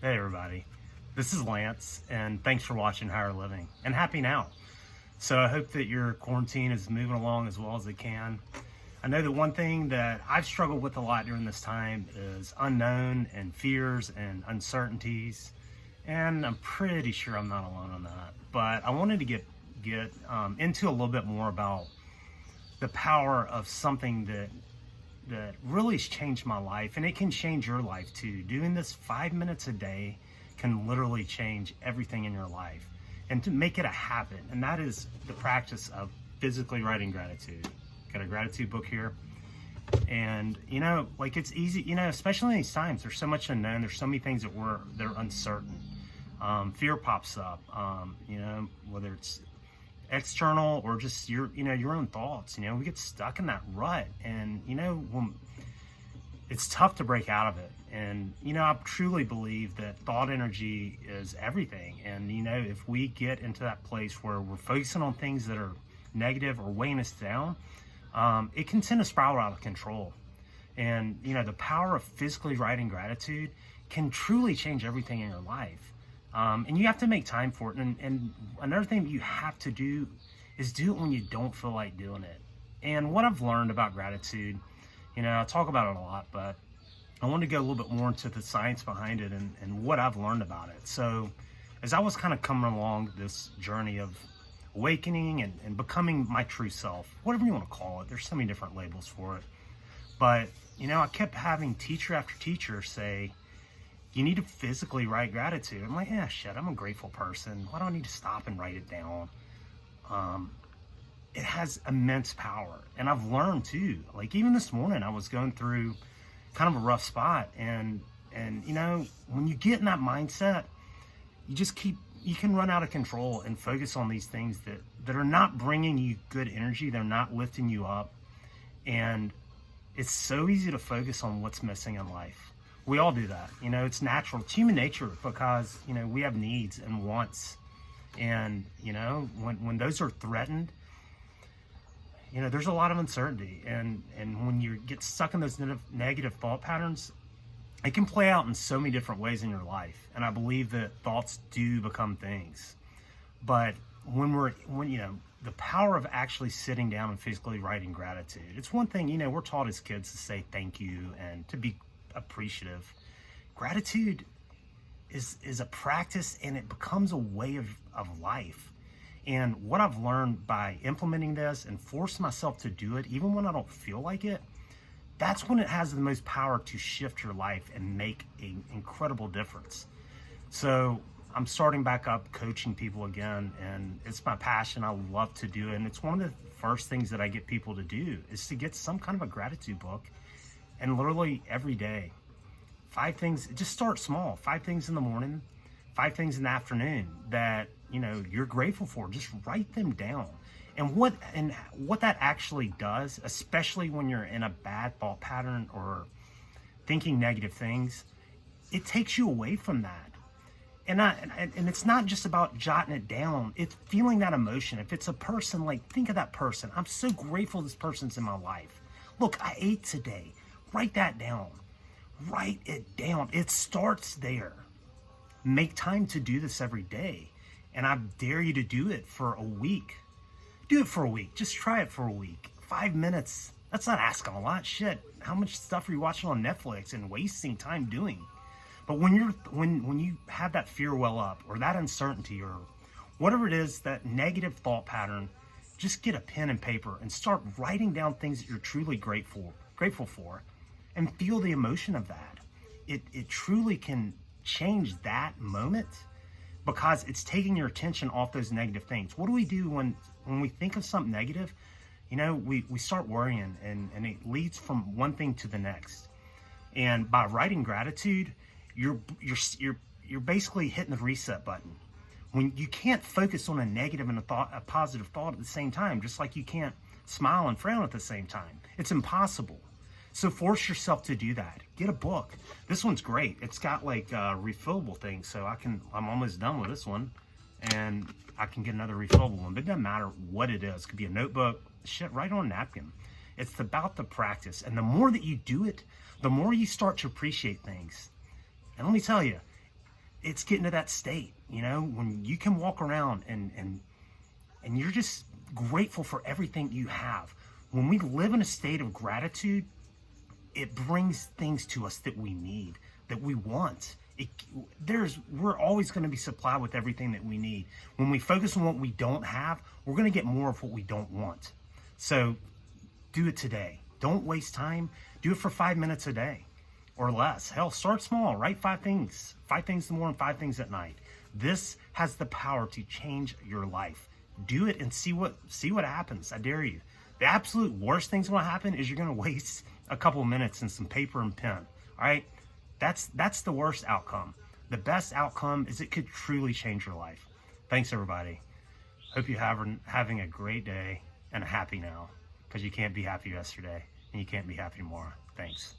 Hey everybody, this is Lance, and thanks for watching Higher Living, and happy now. So I hope that your quarantine is moving along as well as it can. I know that one thing that I've struggled with a lot during this time is unknown and fears and uncertainties, and I'm pretty sure I'm not alone on that. But I wanted to get into a little bit more about the power of something that really has changed my life, and it can change your life too. Doing this 5 minutes a day can literally change everything in your life, and to make it a habit, and that is the practice of physically writing gratitude. Got a gratitude book here, and like, it's easy, especially in these times. There's so much unknown. There's so many things that they're uncertain. Fear pops up, whether it's external or just your own thoughts. We get stuck in that rut, and when it's tough to break out of it. And I truly believe that thought energy is everything. And if we get into that place where we're focusing on things that are negative or weighing us down, it can tend to spiral out of control. And the power of physically writing gratitude can truly change everything in your life. And you have to make time for it. And another thing that you have to do is do it when you don't feel like doing it. And what I've learned about gratitude, I talk about it a lot, but I want to go a little bit more into the science behind it and what I've learned about it. So as I was kind of coming along this journey of awakening and becoming my true self, whatever you want to call it, there's so many different labels for it. But, I kept having teacher after teacher say, you need to physically write gratitude. I'm like, yeah, shit, I'm a grateful person. Why do I need to stop and write it down? It has immense power. And I've learned too, like even this morning, I was going through kind of a rough spot. And when you get in that mindset, you can run out of control and focus on these things that are not bringing you good energy. They're not lifting you up. And it's so easy to focus on what's missing in life. We all do that. It's natural. It's human nature, because, we have needs and wants. And, when those are threatened, there's a lot of uncertainty. And when you get stuck in those negative thought patterns, it can play out in so many different ways in your life. And I believe that thoughts do become things. But when the power of actually sitting down and physically writing gratitude, it's one thing, we're taught as kids to say thank you and to be appreciative. Gratitude is a practice, and it becomes a way of life. And what I've learned by implementing this and forcing myself to do it, even when I don't feel like it, that's when it has the most power to shift your life and make an incredible difference. So I'm starting back up coaching people again, and it's my passion. I love to do it. And it's one of the first things that I get people to do is to get some kind of a gratitude book. And literally every day, 5 things, just start small. 5 things in the morning, 5 things in the afternoon that, you're grateful for. Just write them down. And what that actually does, especially when you're in a bad thought pattern or thinking negative things, it takes you away from that. And it's not just about jotting it down. It's feeling that emotion. If it's a person, like, think of that person. I'm so grateful this person's in my life. Look, I ate today. Write that down. Write it down. It starts there. Make time to do this every day. And I dare you to do it for a week. Do it for a week. Just try it for a week. 5 minutes. That's not asking a lot. Shit. How much stuff are you watching on Netflix and wasting time doing? But when you have that fear well up, or that uncertainty, or whatever it is, that negative thought pattern, just get a pen and paper and start writing down things that you're truly grateful for. And feel the emotion of that. It truly can change that moment, because it's taking your attention off those negative things. What do we do when we think of something negative? We start worrying, and it leads from one thing to the next. And by writing gratitude, you're basically hitting the reset button. When you can't focus on a negative and a positive thought at the same time, just like you can't smile and frown at the same time. It's impossible. So force yourself to do that. Get a book. This one's great. It's got like refillable things, so I'm almost done with this one, and I can get another refillable one. But it doesn't matter what it is. It could be a notebook, shit, right on a napkin. It's about the practice, and the more that you do it, the more you start to appreciate things. And let me tell you, it's getting to that state, you know, when you can walk around and you're just grateful for everything you have. When we live in a state of gratitude, it brings things to us that we need, that we want. We're always going to be supplied with everything that we need. When we focus on what we don't have, we're going to get more of what we don't want. So do it today. Don't waste time. Do it for 5 minutes a day or less. Hell, start small. Write 5 things. 5 things in the morning, 5 things at night. This has the power to change your life. Do it and see what happens. I dare you. The absolute worst thing's going to happen is you're going to waste a couple minutes and some paper and pen. All right? That's the worst outcome. The best outcome is it could truly change your life. Thanks, everybody. Hope you're having a great day and a happy now, because you can't be happy yesterday and you can't be happy tomorrow. Thanks.